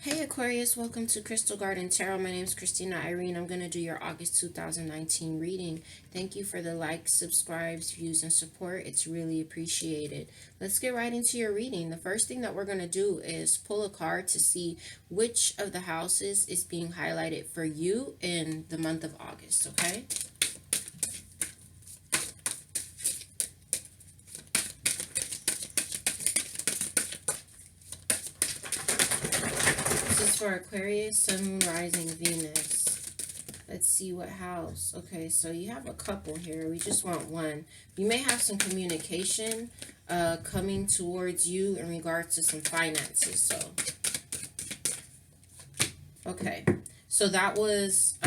Hey Aquarius, welcome to Crystal Garden Tarot. My name is Christina Irene. I'm going to do your August 2019 reading. Thank you for the likes, subscribes, views, and support. It's really appreciated. Let's get right into your reading. The first thing that we're going to do is pull a card to see which of the houses is being highlighted for you in the month of August, okay? For Aquarius, Sun, Moon, Rising, Venus. Let's see what house. Okay, so you have a couple here. We just want one. You may have some communication coming towards you in regards to some finances. So, okay. So that was,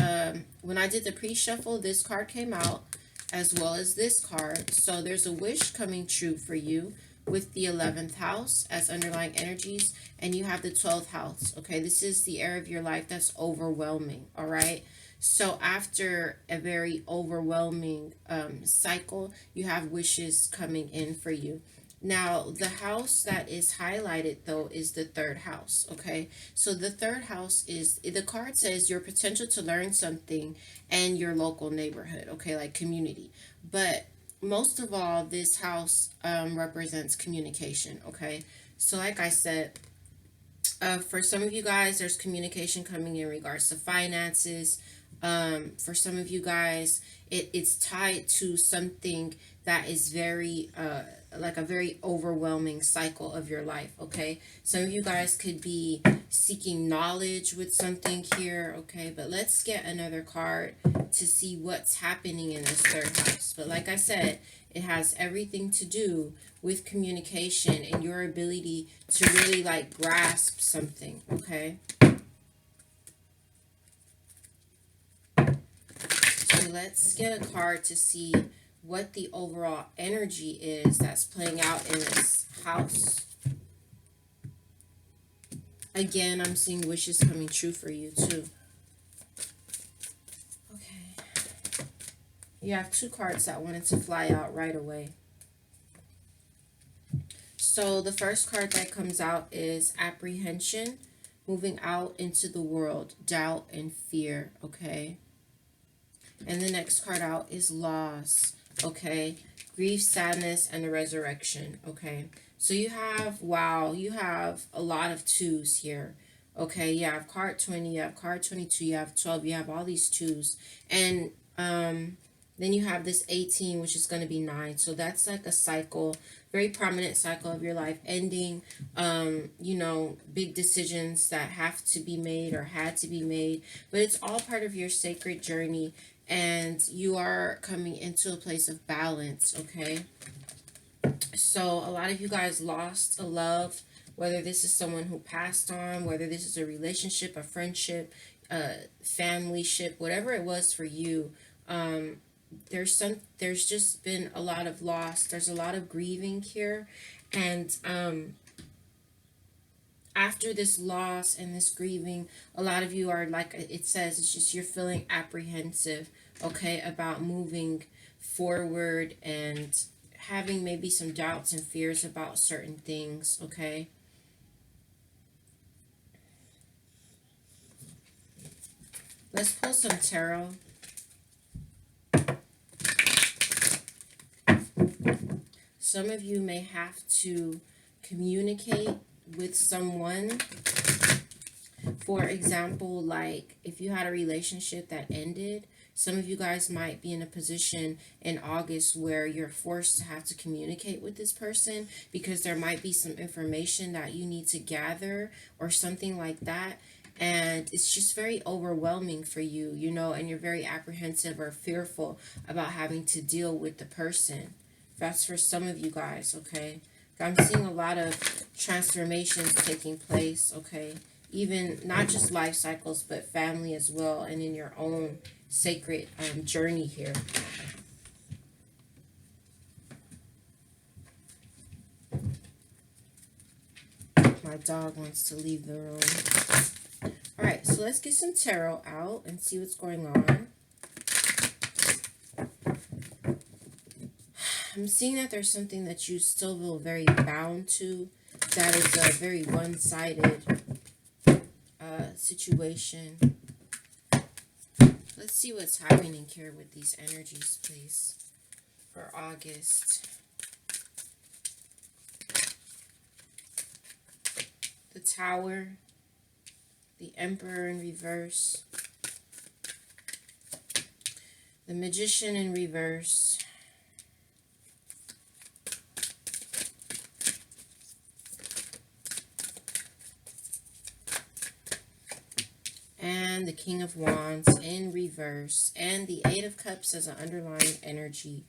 when I did the pre-shuffle, this card came out as well as this card. So there's a wish coming true for you with the 11th house as underlying energies, and you have the 12th house. Okay, this is the area of your life that's overwhelming. All right, so after a very overwhelming cycle, you have wishes coming in for you. Now, the house that is highlighted, though, is the third house, okay? So the third house is, the card says your potential to learn something and your local neighborhood, okay, like community. But most of all, this house represents communication, okay? So like I said, for some of you guys, there's communication coming in regards to finances. For some of you guys, it's tied to something that is very, like a very overwhelming cycle of your life, okay? Some of you guys could be seeking knowledge with something here, okay? But let's get another card to see what's happening in this third house. But like I said, it has everything to do with communication and your ability to really like grasp something, okay? So let's get a card to see what the overall energy is that's playing out in this house. Again, I'm seeing wishes coming true for you too. Okay. You have two cards that wanted to fly out right away. So the first card that comes out is apprehension, moving out into the world, doubt and fear, okay? And the next card out is loss, okay? Grief, sadness, and a resurrection, okay? So you have, wow, you have a lot of twos here, okay? You have card 20, you have card 22, you have 12, you have all these twos. And then you have this 18, which is going to be 9. So that's like a cycle, very prominent cycle of your life ending, you know, big decisions that have to be made or had to be made. But it's all part of your sacred journey, and you are coming into a place of balance, okay? So a lot of you guys lost a love, whether this is someone who passed on, whether this is a relationship, a friendship, family ship, whatever it was for you. There's just been a lot of loss. There's a lot of grieving here, and after this loss and this grieving, a lot of you are, like it says, it's just you're feeling apprehensive, okay, about moving forward and having maybe some doubts and fears about certain things, okay? Let's pull some tarot. Some of you may have to communicate with someone. For example, like if you had a relationship that ended, some of you guys might be in a position in August where you're forced to have to communicate with this person because there might be some information that you need to gather or something like that. And it's just very overwhelming for you, you know, and you're very apprehensive or fearful about having to deal with the person. That's for some of you guys, okay? I'm seeing a lot of transformations taking place, okay? Even not just life cycles, but family as well, and in your own sacred journey here. My dog wants to leave the room. All right, so let's get some tarot out and see what's going on. I'm seeing that there's something that you still feel very bound to, that is very one-sided. situation. Let's see what's happening here with these energies, please, for August. The Tower, the Emperor in reverse, the Magician in reverse, and the King of Wands in reverse, and the Eight of Cups as an underlying energy.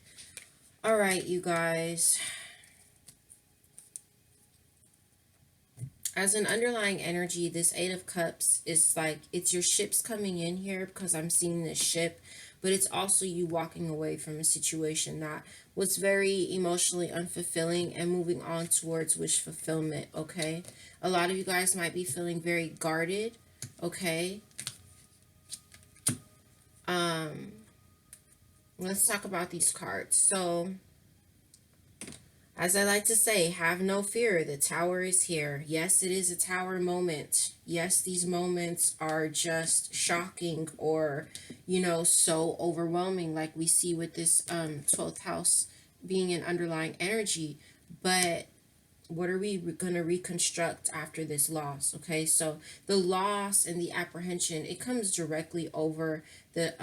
All right, you guys. As an underlying energy, this Eight of Cups is like, it's your ships coming in here, because I'm seeing this ship, but it's also you walking away from a situation that was very emotionally unfulfilling and moving on towards wish fulfillment, okay? A lot of you guys might be feeling very guarded, okay? Let's talk about these cards. So, as I like to say, have no fear. The Tower is here. Yes, it is a Tower moment. Yes, these moments are just shocking or, you know, so overwhelming, like we see with this 12th house being an underlying energy. But what are we going to reconstruct after this loss? Okay, so the loss and the apprehension, it comes directly over the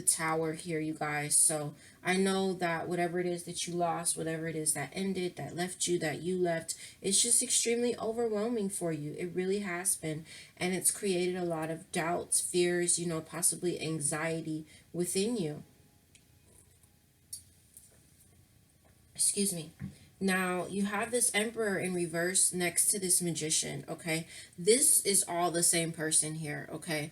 Tower here, you guys. So I know that whatever it is that you lost, whatever it is that ended, that left you, that you left, it's just extremely overwhelming for you. It really has been. And it's created a lot of doubts, fears, you know, possibly anxiety within you. Excuse me. Now, you have this Emperor in reverse next to this Magician, okay? This is all the same person here, okay?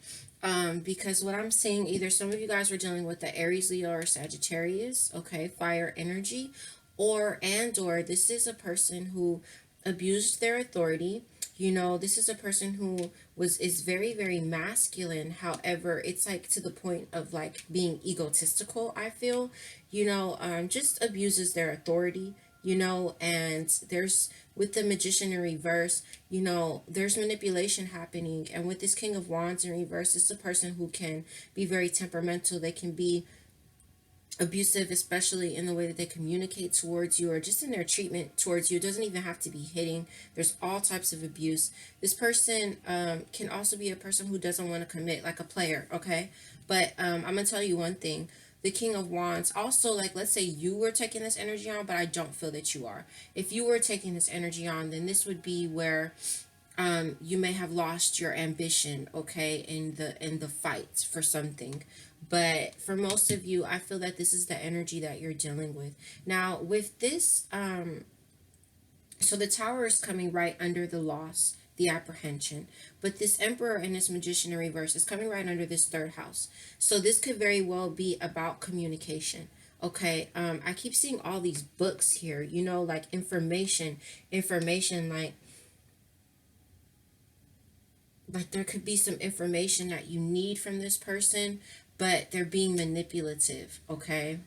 Because what I'm seeing, either some of you guys are dealing with the Aries, Leo, or Sagittarius, okay? Fire energy. Or this is a person who abused their authority. You know, this is a person who is very, very masculine. However, it's like to the point of like being egotistical, I feel. You know, just abuses their authority, you know, and there's, with the Magician in reverse, you know, there's manipulation happening. And with this King of Wands in reverse, it's a person who can be very temperamental. They can be abusive, especially in the way that they communicate towards you or just in their treatment towards you. It doesn't even have to be hitting. There's all types of abuse. This person can also be a person who doesn't want to commit, like a player, okay? But I'm going to tell you one thing. The King of Wands, also, like, let's say you were taking this energy on, but I don't feel that you are. If you were taking this energy on, then this would be where you may have lost your ambition, okay, in the fight for something. But for most of you, I feel that this is the energy that you're dealing with. Now, with this, so the Tower is coming right under the loss, the apprehension. But this Emperor and this Magician in reverse is coming right under this third house. So this could very well be about communication. Okay, I keep seeing all these books here, you know, like information, like there could be some information that you need from this person, but they're being manipulative, okay?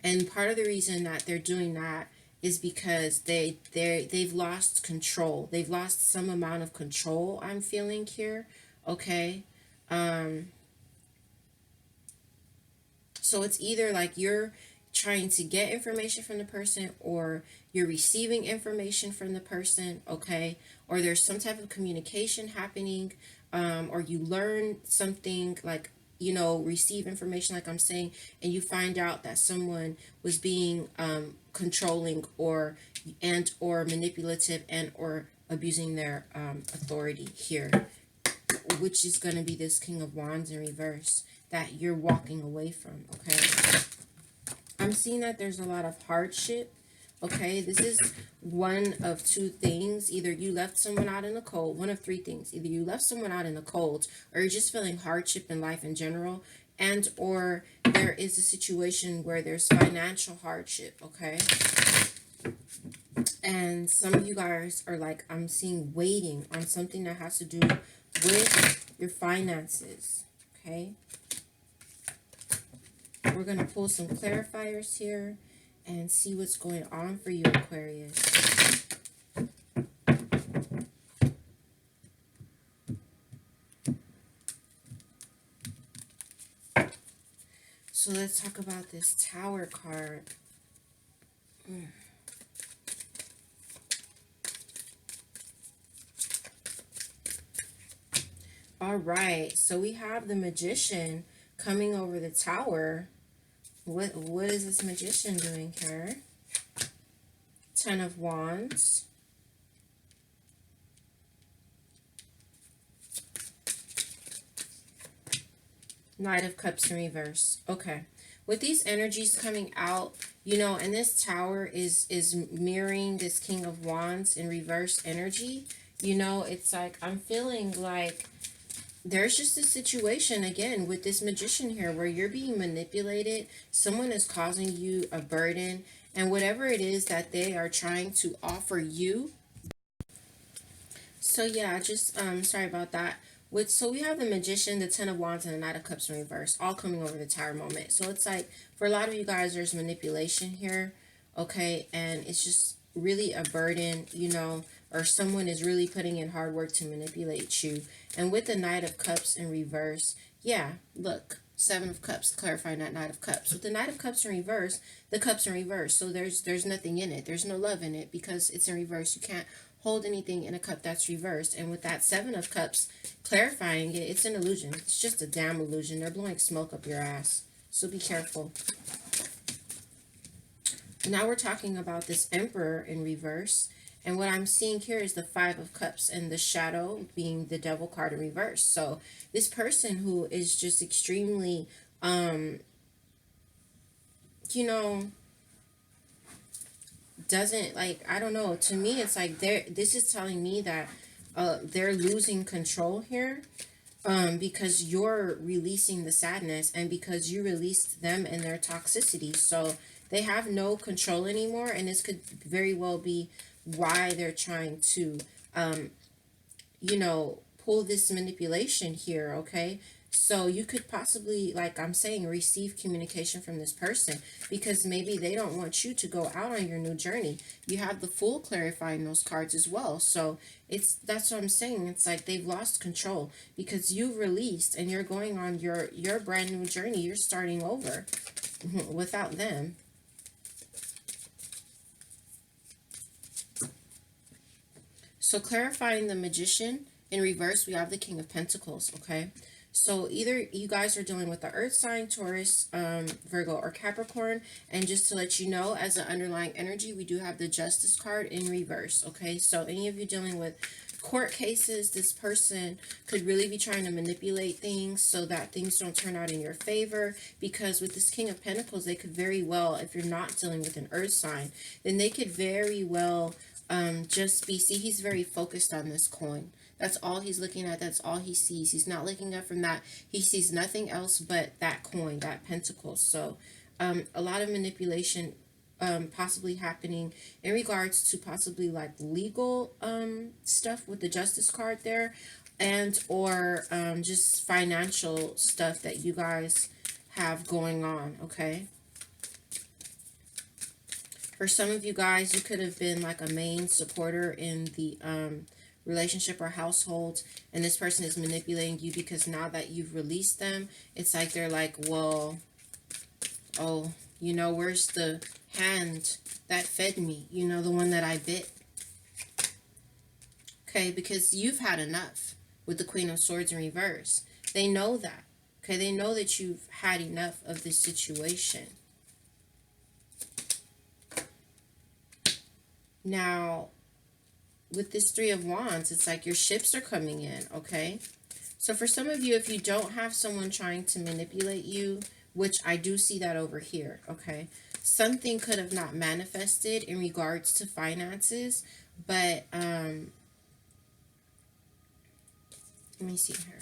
And part of the reason that they're doing that is because they've lost control. They've lost some amount of control, I'm feeling here, okay? So it's either like you're trying to get information from the person, or you're receiving information from the person, okay? Or there's some type of communication happening, or you learn something, like, you know, receive information, like I'm saying, and you find out that someone was being controlling or manipulative and or abusing their authority here, which is going to be this King of Wands in reverse that you're walking away from, okay? I'm seeing that there's a lot of hardship, okay? This is one of two things. Either you left someone out in the cold, one of three things. Either you left someone out in the cold, or you're just feeling hardship in life in general, and or there is a situation where there's financial hardship, okay? And some of you guys are like, I'm seeing waiting on something that has to do with your finances, okay? We're going to pull some clarifiers here and see what's going on for you, Aquarius. So let's talk about this Tower card. All right, so we have the Magician coming over the Tower. What is this Magician doing here? Ten of Wands. Knight of Cups in reverse. Okay. With these energies coming out, you know, and this Tower is mirroring this King of Wands in reverse energy. You know, it's like I'm feeling like there's just a situation again with this Magician here where you're being manipulated. Someone is causing you a burden, and whatever it is that they are trying to offer you. So yeah, just sorry about that. So we have the Magician, the Ten of Wands, and the Knight of Cups in reverse, all coming over the Tower moment. So it's like for a lot of you guys, there's manipulation here, okay, and it's just really a burden, you know, or someone is really putting in hard work to manipulate you. And with the Knight of Cups in reverse, yeah, look, Seven of Cups, clarifying that Knight of Cups. With the Knight of Cups in reverse, the Cups in reverse, so there's nothing in it. There's no love in it because it's in reverse. You can't hold anything in a cup that's reversed. And with that Seven of Cups, clarifying it, it's an illusion. It's just a damn illusion. They're blowing smoke up your ass. So be careful. Now we're talking about this Emperor in reverse. And what I'm seeing here is the Five of Cups and the Shadow being the Devil card in reverse. So this person who is just extremely, you know, doesn't like, I don't know, to me it's like this is telling me that they're losing control here because you're releasing the sadness and because you released them and their toxicity. So they have no control anymore, and this could very well be why they're trying to you know, pull this manipulation here, okay? So you could possibly, like I'm saying, receive communication from this person because maybe they don't want you to go out on your new journey. You have the Fool clarifying those cards as well. So that's what I'm saying. It's like they've lost control because you've released and you're going on your brand new journey. You're starting over without them. So clarifying the Magician in reverse, we have the King of Pentacles, okay? So either you guys are dealing with the Earth sign, Taurus, Virgo, or Capricorn. And just to let you know, as an underlying energy, we do have the Justice card in reverse, okay? So any of you dealing with court cases, this person could really be trying to manipulate things so that things don't turn out in your favor. Because with this King of Pentacles, they could very well, if you're not dealing with an Earth sign, then they could very well just be, see, he's very focused on this coin. That's all he's looking at. That's all he sees. He's not looking up from that. He sees nothing else but that coin, that pentacle. So a lot of manipulation possibly happening in regards to possibly like legal stuff with the Justice card there, and or just financial stuff that you guys have going on, okay? For some of you guys, you could have been like a main supporter in the relationship or household, and this person is manipulating you because now that you've released them, it's like they're like, well, oh, you know, where's the hand that fed me? You know, the one that I bit. Okay, because you've had enough with the Queen of Swords in reverse. They know that. Okay, they know that you've had enough of this situation. Now, with this Three of Wands, it's like your ships are coming in, okay? So for some of you, if you don't have someone trying to manipulate you, which I do see that over here, okay? Something could have not manifested in regards to finances, but let me see here.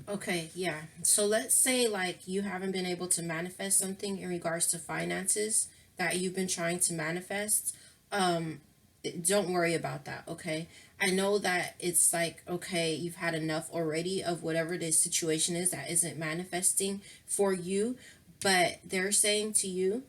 Okay, yeah. So let's say like you haven't been able to manifest something in regards to finances that you've been trying to manifest. Don't worry about that, okay? I know that it's like, okay, you've had enough already of whatever this situation is that isn't manifesting for you, but they're saying to you,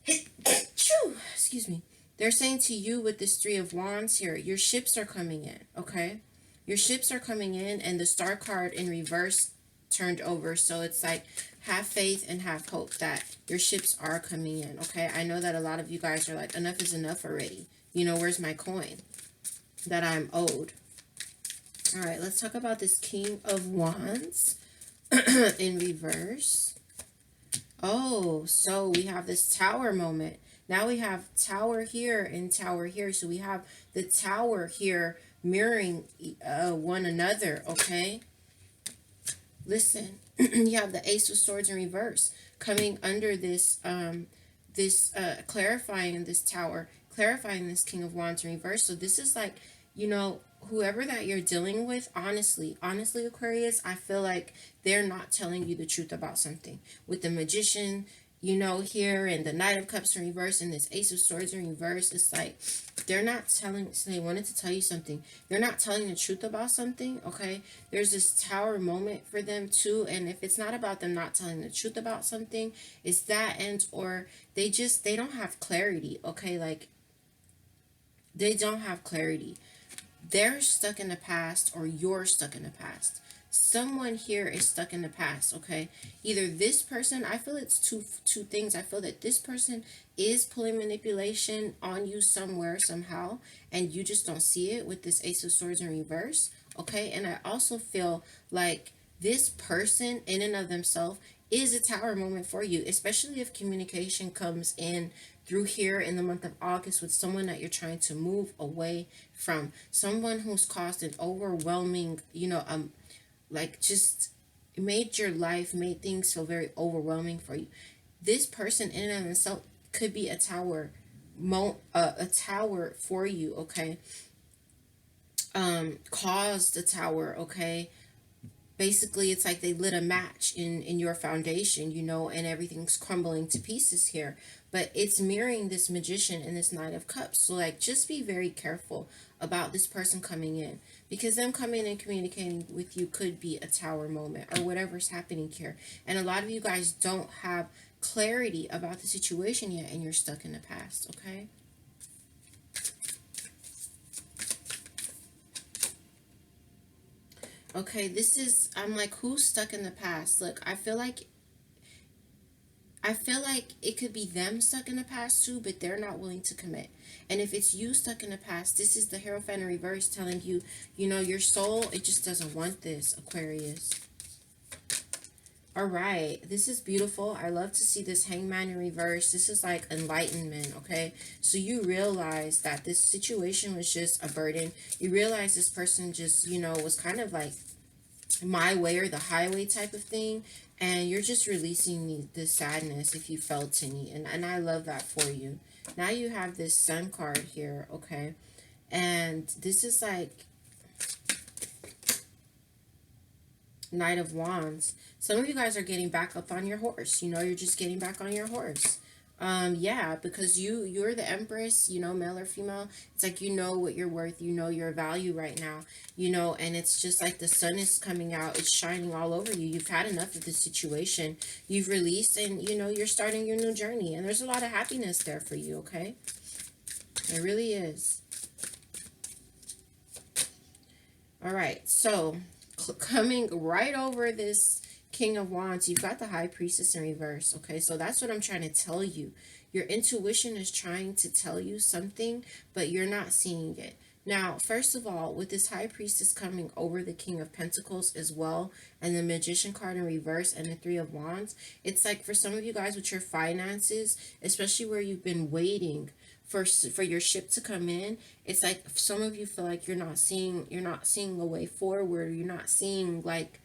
excuse me, They're saying to you with this Three of Wands here, your ships are coming in, okay? Your ships are coming in, and the Star card in reverse turned over. So it's like have faith and have hope that your ships are coming in, okay? I know that a lot of you guys are like, enough is enough already. You know, where's my coin that I'm owed? All right, let's talk about this King of Wands in reverse. Oh, so we have this Tower moment. Now we have Tower here and Tower here. So we have the Tower here mirroring one another, okay? Listen, you have the Ace of Swords in reverse coming under this, clarifying this Tower, clarifying this King of Wands in reverse. So this is like, you know, whoever that you're dealing with, honestly, Aquarius, I feel like they're not telling you the truth about something. With the Magician, you know, here, and the Knight of Cups in reverse, and this Ace of Swords in reverse, it's like they're not telling, so they wanted to tell you something. They're not telling the truth about something, okay? There's this Tower moment for them too, and if it's not about them not telling the truth about something, it's that, and or they don't have clarity, okay? Like, they don't have clarity. They're stuck in the past, or you're stuck in the past. Someone here is stuck in the past, okay? Either this person, I feel it's two things. I feel that this person is pulling manipulation on you somewhere, somehow, and you just don't see it with this Ace of Swords in reverse, okay? And I also feel like this person in and of themselves is a Tower moment for you, especially if communication comes in through here in the month of August with someone that you're trying to move away from, someone who's caused an overwhelming, you know, like just made your life, made things feel very overwhelming for you. This person in and of itself could be a tower, a tower for you, okay? Caused a tower, okay? Basically, it's like they lit a match in your foundation, you know, and everything's crumbling to pieces here. But it's mirroring this Magician and this Knight of Cups. So, like, just be very careful about this person coming in. Because them coming and communicating with you could be a Tower moment or whatever's happening here. And a lot of you guys don't have clarity about the situation yet, and you're stuck in the past, okay? Okay, this is, I'm like, who's stuck in the past? Look, I feel like it could be them stuck in the past too, but they're not willing to commit. And if it's you stuck in the past, this is the Hierophant in reverse telling you, you know, your soul, it just doesn't want this, Aquarius. All right, this is beautiful. I love to see this Hangman in reverse. This is like enlightenment, okay? So you realize that this situation was just a burden. You realize this person just, you know, was kind of like my way or the highway type of thing. And you're just releasing the sadness if you felt any. And I love that for you. Now you have this Sun card here, okay? And this is like Knight of Wands. Some of you guys are getting back up on your horse. You know, you're just getting back on your horse. Yeah, because you're the Empress, you know, male or female. It's like, you know what you're worth, you know your value right now, you know, and it's just like the sun is coming out, it's shining all over you. You've had enough of this situation. You've released, and you know, you're starting your new journey, and there's a lot of happiness there for you, okay? It really is. All right, so coming right over this King of Wands, you've got the High Priestess in reverse, okay? So that's what I'm trying to tell you. Your intuition is trying to tell you something, but you're not seeing it. Now, first of all, with this High Priestess coming over the King of Pentacles as well, and the Magician card in reverse, and the Three of Wands, it's like for some of you guys with your finances, especially where you've been waiting for your ship to come in, it's like some of you feel like you're not seeing a way forward. You're not seeing, like,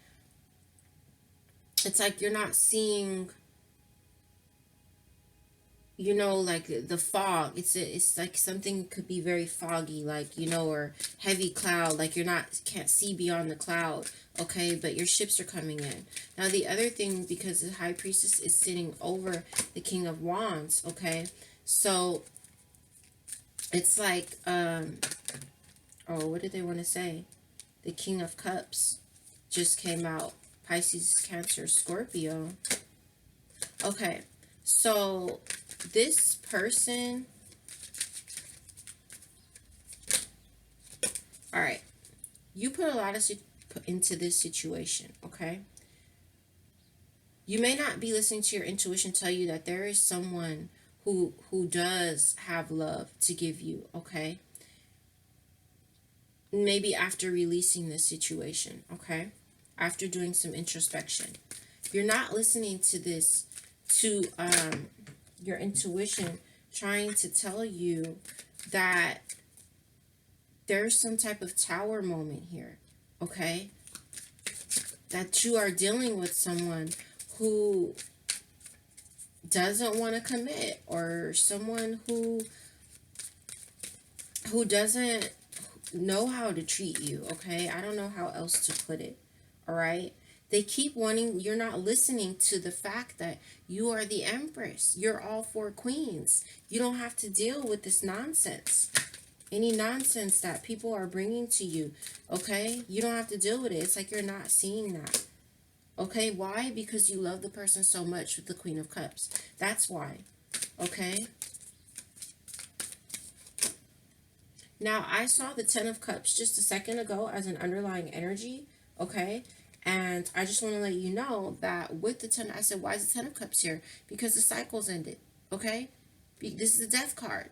it's like you're not seeing, you know, like the fog. It's like something could be very foggy, like, you know, or heavy cloud, like can't see beyond the cloud, okay? But your ships are coming in. Now the other thing, because the High Priestess is sitting over the King of Wands, okay? So it's like, oh, what did they want to say? The King of Cups just came out. Pisces, Cancer, Scorpio. Okay, so this person, All right. You put a lot of into this situation, okay? You may not be listening to your intuition tell you that there is someone who does have love to give you, okay? Maybe after releasing this situation, okay? After doing some introspection. You're not listening to this to your intuition trying to tell you that there's some type of tower moment here, okay? That you are dealing with someone who doesn't want to commit, or someone who doesn't know how to treat you, okay? I don't know how else to put it, all right? They keep wanting, you're not listening to the fact that you are the Empress. You're all four queens. You don't have to deal with this nonsense. Any nonsense that people are bringing to you, okay? You don't have to deal with it. It's like you're not seeing that. Okay, why? Because you love the person so much with the Queen of Cups. That's why. Okay? Now, I saw the Ten of Cups just a second ago as an underlying energy. Okay? And I just want to let you know that with the Ten, I said, why is the Ten of Cups here? Because the cycle's ended. Okay? This is the Death card.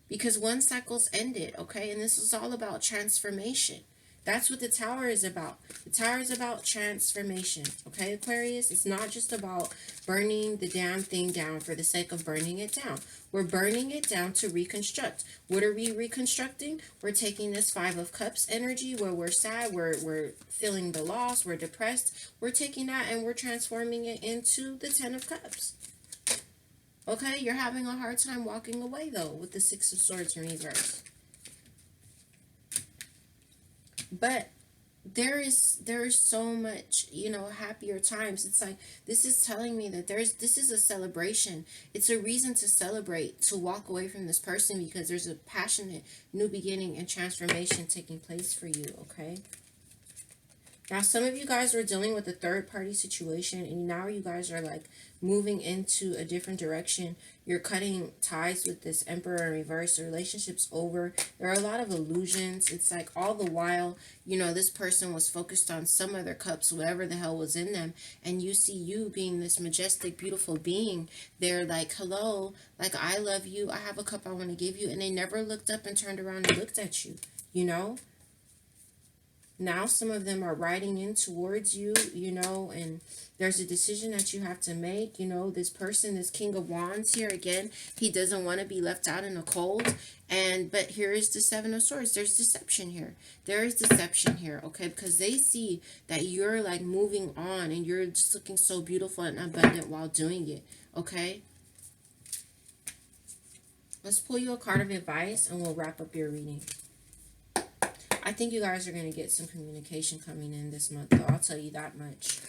Because one cycle's ended. Okay? And this is all about transformation. That's what the Tower is about. The Tower is about transformation. Okay, Aquarius? It's not just about burning the damn thing down for the sake of burning it down. We're burning it down to reconstruct. What are we reconstructing? We're taking this Five of Cups energy where we're sad, we're feeling the loss, we're depressed. We're taking that and we're transforming it into the Ten of Cups. Okay, you're having a hard time walking away though with the Six of Swords in reverse. But there is so much, happier times. It's like this is telling me that this is a celebration. It's a reason to celebrate, to walk away from this person, because there's a passionate new beginning and transformation taking place for you. Okay, now some of you guys were dealing with a third party situation, and now you guys are like moving into a different direction. You're cutting ties with this Emperor in reverse. The relationship's over. There are a lot of illusions. It's like all the while, this person was focused on some other cups, whatever the hell was in them. And you see you being this majestic, beautiful being. They're like, hello, like, I love you. I have a cup I want to give you. And they never looked up and turned around and looked at you, Now some of them are riding in towards you, and there's a decision that you have to make. This person, this King of Wands here, again, he doesn't want to be left out in the cold. But here is the Seven of Swords. There's deception here. There is deception here, okay? Because they see that you're like moving on and you're just looking so beautiful and abundant while doing it, okay? Let's pull you a card of advice and we'll wrap up your reading. I think you guys are going to get some communication coming in this month, though. I'll tell you that much.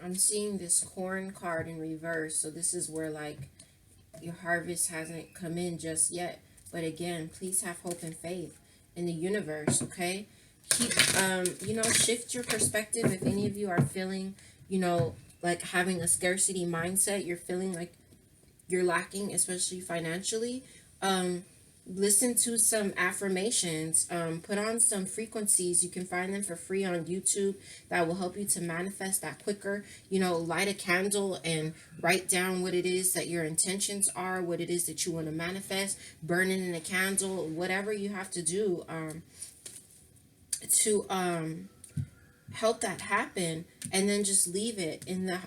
I'm seeing this Corn card in reverse, so this is where, like, your harvest hasn't come in just yet. But again, please have hope and faith in the universe, okay? Keep, shift your perspective. If any of you are feeling, like having a scarcity mindset, you're feeling like you're lacking, especially financially, listen to some affirmations, put on some frequencies. You can find them for free on YouTube that will help you to manifest that quicker. Light a candle and write down what it is that your intentions are, what it is that you want to manifest, burn it in a candle, whatever you have to do to help that happen, and then just leave it in the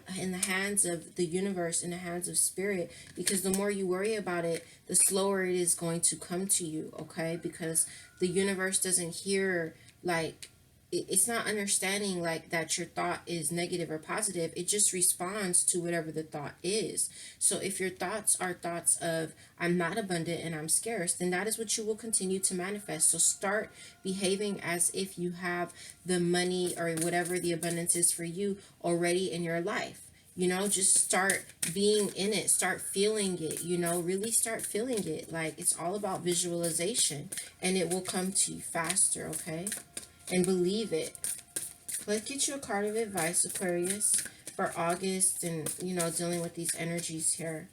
hands of the universe, in the hands of spirit, because the more you worry about it, the slower it is going to come to you, okay? Because the universe doesn't hear, like, it's not understanding like that your thought is negative or positive. It just responds to whatever the thought is. So if your thoughts are thoughts of I'm not abundant and I'm scarce, then that is what you will continue to manifest. So start behaving as if you have the money or whatever the abundance is for you already in your life. You know, just start being in it, start feeling it, you know, really start feeling it. Like, it's all about visualization, and it will come to you faster, okay? And believe it. Let's get you a card of advice, Aquarius, for August and, you know, dealing with these energies here.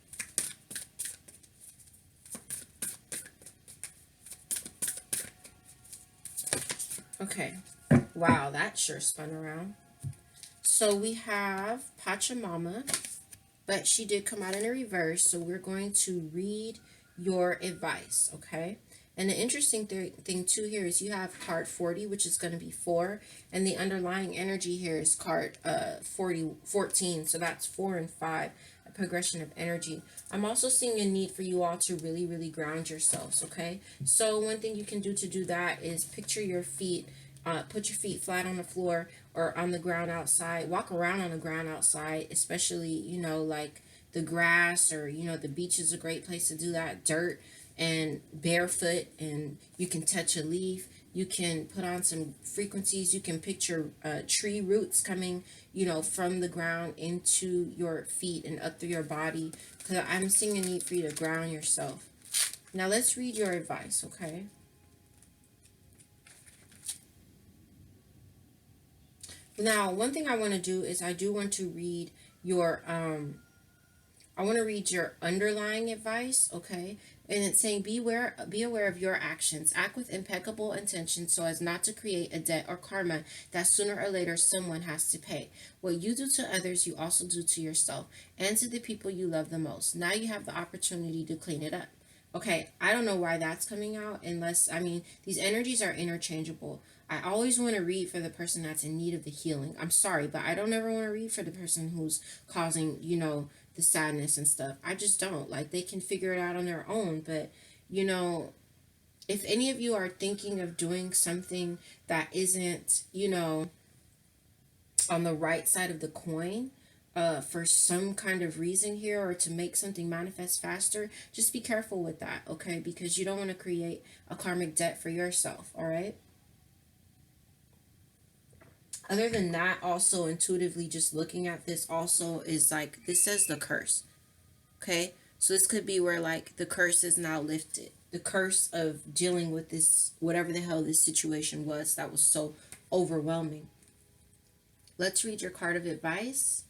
Okay. Wow, that sure spun around. So we have Pachamama, but she did come out in a reverse, so we're going to read your advice, okay? And the interesting thing too here is you have card 40, which is going to be 4, and the underlying energy here is card 14, so that's 4 and 5, a progression of energy. I'm also seeing a need for you all to really, really ground yourselves, okay? So one thing you can do to do that is picture your feet, put your feet flat on the floor or on the ground outside. Walk around on the ground outside, especially, you know, like the grass, or, you know, the beach is a great place to do that. Dirt, and barefoot, and you can touch a leaf. You can put on some frequencies. You can picture tree roots coming, you know, from the ground into your feet and up through your body. Because I'm seeing a need for you to ground yourself. Now let's read your advice, okay? Now, one thing I want to do is I do want to read your I want to read your underlying advice, okay? And it's saying be aware of your actions. Act with impeccable intention so as not to create a debt or karma that sooner or later someone has to pay. What you do to others, you also do to yourself and to the people you love the most. Now you have the opportunity to clean it up. Okay, I don't know why that's coming out, unless, I mean, these energies are interchangeable. I always want to read for the person that's in need of the healing. I'm sorry, but I don't ever want to read for the person who's causing, you know, the sadness and stuff. I just don't. Like, they can figure it out on their own, but, you know, if any of you are thinking of doing something that isn't, you know, on the right side of the coin, for some kind of reason here, or to make something manifest faster, just be careful with that, okay? Because you don't want to create a karmic debt for yourself, all right? Other than that, also intuitively just looking at this also is like, this says the curse, okay? So this could be where like the curse is now lifted. The curse of dealing with this, whatever the hell this situation was that was so overwhelming. Let's read your card of advice.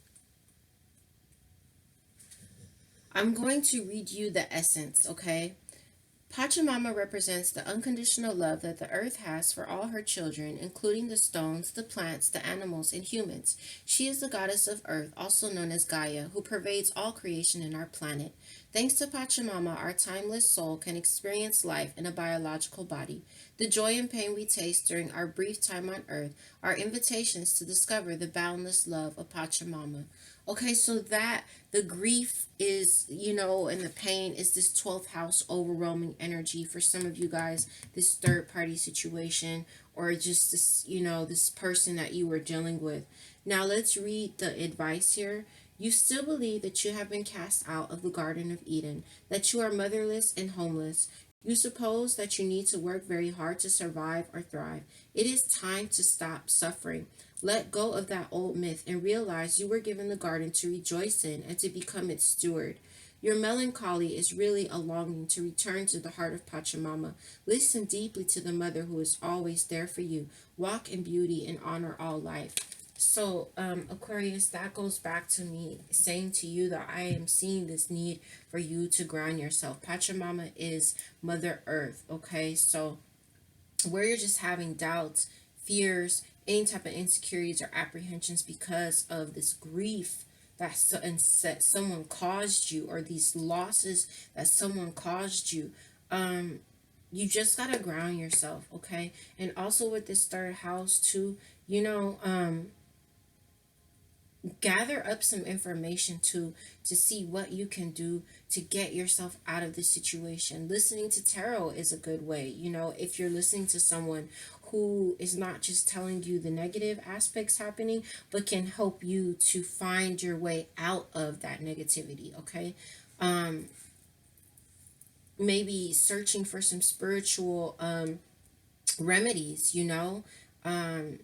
I'm going to read you the essence, okay? Pachamama represents the unconditional love that the earth has for all her children, including the stones, the plants, the animals, and humans. She is the goddess of earth, also known as Gaia, who pervades all creation in our planet. Thanks to Pachamama, our timeless soul can experience life in a biological body. The joy and pain we taste during our brief time on earth are invitations to discover the boundless love of Pachamama. Okay, so that the grief is, you know, and the pain is this 12th house overwhelming energy for some of you guys, this third party situation, or just this, you know, this person that you were dealing with. Now let's read the advice here. You still believe that you have been cast out of the Garden of Eden, that you are motherless and homeless. You suppose that you need to work very hard to survive or thrive. It is time to stop suffering. Let go of that old myth and realize you were given the garden to rejoice in and to become its steward. Your melancholy is really a longing to return to the heart of Pachamama. Listen deeply to the mother who is always there for you. Walk in beauty and honor all life. So, Aquarius, that goes back to me saying to you that I am seeing this need for you to ground yourself. Pachamama is Mother Earth, okay? So, where you're just having doubts, fears, any type of insecurities or apprehensions because of this grief that someone caused you, or these losses that someone caused you, you just gotta ground yourself, okay? And also with this third house too, you know, gather up some information to see what you can do to get yourself out of this situation. Listening to tarot is a good way, you know, if you're listening to someone who is not just telling you the negative aspects happening, but can help you to find your way out of that negativity, okay? um Maybe searching for some spiritual remedies, you know, um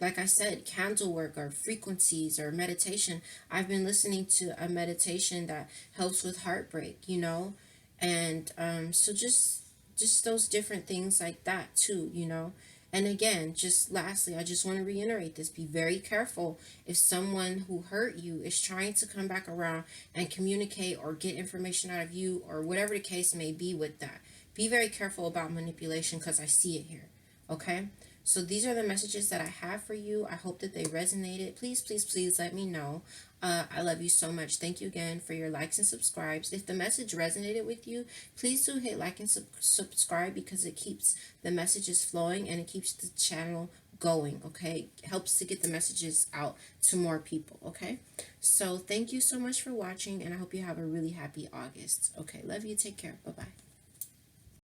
like I said, candle work or frequencies or meditation. I've been listening to a meditation that helps with heartbreak, and so just those different things like that too, And again, just lastly, I just want to reiterate this: be very careful if someone who hurt you is trying to come back around and communicate or get information out of you or whatever the case may be with that. Be very careful about manipulation, because I see it here. Okay? So these are the messages that I have for you. I hope that they resonated. Please, please, please let me know. I love you so much. Thank you again for your likes and subscribes. If the message resonated with you, please do hit like and subscribe, because it keeps the messages flowing and it keeps the channel going. Okay? It helps to get the messages out to more people. Okay? So thank you so much for watching, and I hope you have a really happy August. Okay? Love you. Take care. Bye-bye.